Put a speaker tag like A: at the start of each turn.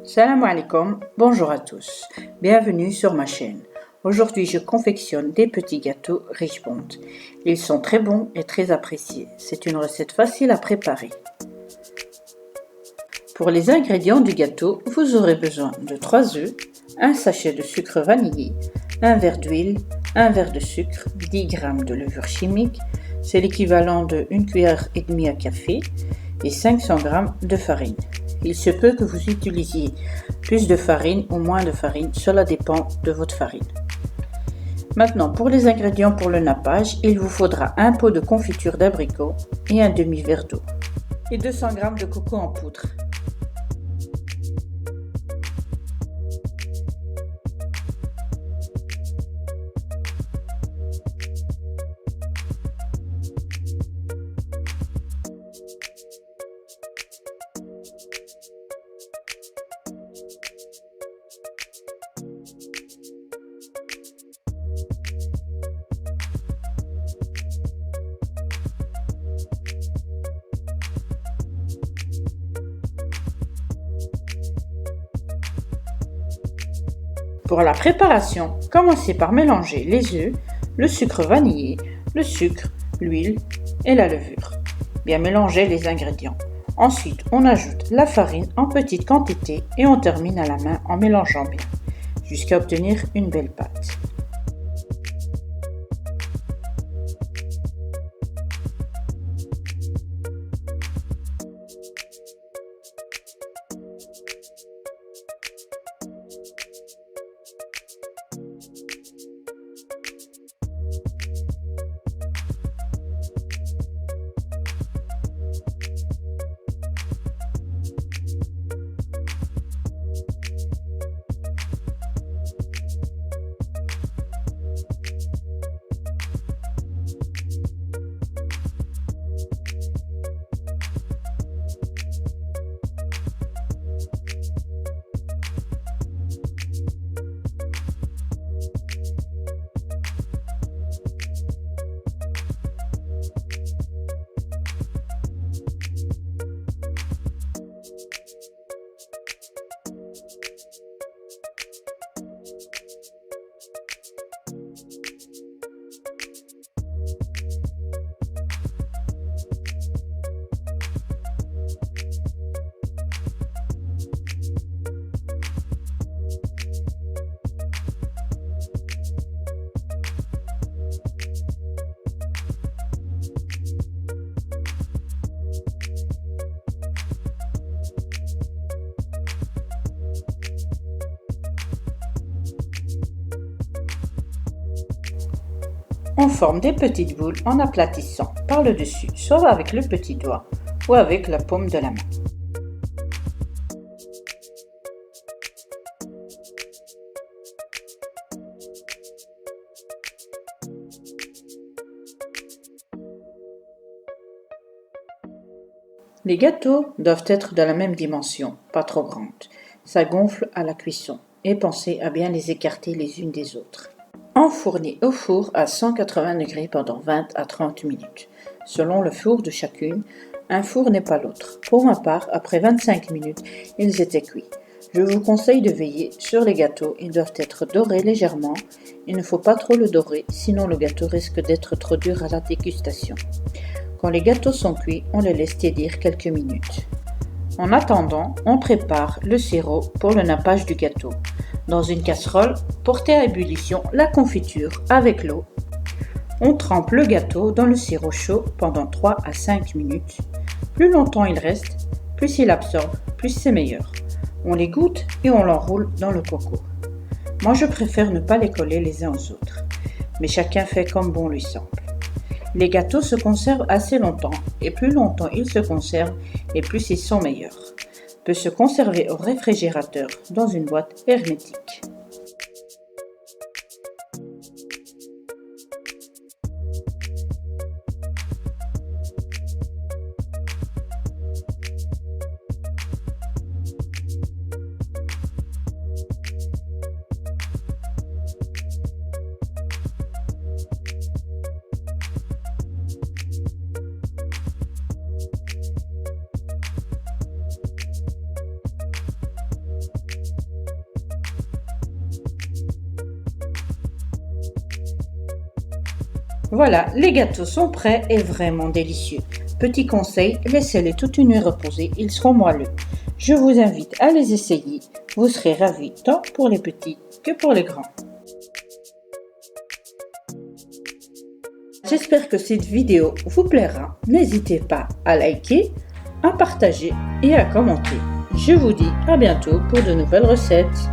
A: Salam alaikum, bonjour à tous, bienvenue sur ma chaîne. Aujourd'hui je confectionne des petits gâteaux Rich Bond. Ils sont très bons et très appréciés, c'est une recette facile à préparer. Pour les ingrédients du gâteau, vous aurez besoin de 3 œufs, un sachet de sucre vanillé, un verre d'huile, un verre de sucre, 10 g de levure chimique, c'est l'équivalent de 1,5 cuillère à café et 500 g de farine. Il se peut que vous utilisiez plus de farine ou moins de farine, cela dépend de votre farine. Maintenant, pour les ingrédients pour le nappage, il vous faudra un pot de confiture d'abricot et un demi-verre d'eau et 200 g de coco en poudre. Pour la préparation, commencez par mélanger les œufs, le sucre vanillé, le sucre, l'huile et la levure. Bien mélanger les ingrédients. Ensuite, on ajoute la farine en petite quantité et on termine à la main en mélangeant bien, jusqu'à obtenir une belle pâte. On forme des petites boules en aplatissant par le dessus, soit avec le petit doigt ou avec la paume de la main. Les gâteaux doivent être de la même dimension, pas trop grandes. Ça gonfle à la cuisson et pensez à bien les écarter les unes des autres. Enfourner au four à 180 degrés pendant 20 à 30 minutes. Selon le four de chacune, un four n'est pas l'autre. Pour ma part, après 25 minutes, ils étaient cuits. Je vous conseille de veiller sur les gâteaux, ils doivent être dorés légèrement. Il ne faut pas trop le dorer, sinon le gâteau risque d'être trop dur à la dégustation. Quand les gâteaux sont cuits, on les laisse tiédir quelques minutes. En attendant, on prépare le sirop pour le nappage du gâteau. Dans une casserole, portez à ébullition la confiture avec l'eau. On trempe le gâteau dans le sirop chaud pendant 3 à 5 minutes. Plus longtemps il reste, plus il absorbe, plus c'est meilleur. On les goûte et on l'enroule dans le coco. Moi je préfère ne pas les coller les uns aux autres, mais chacun fait comme bon lui semble. Les gâteaux se conservent assez longtemps et plus longtemps ils se conservent et plus ils sont meilleurs. Peut se conserver au réfrigérateur dans une boîte hermétique. Voilà, les gâteaux sont prêts et vraiment délicieux. Petit conseil, laissez-les toute une nuit reposer, ils seront moelleux. Je vous invite à les essayer, vous serez ravis tant pour les petits que pour les grands. J'espère que cette vidéo vous plaira. N'hésitez pas à liker, à partager et à commenter. Je vous dis à bientôt pour de nouvelles recettes.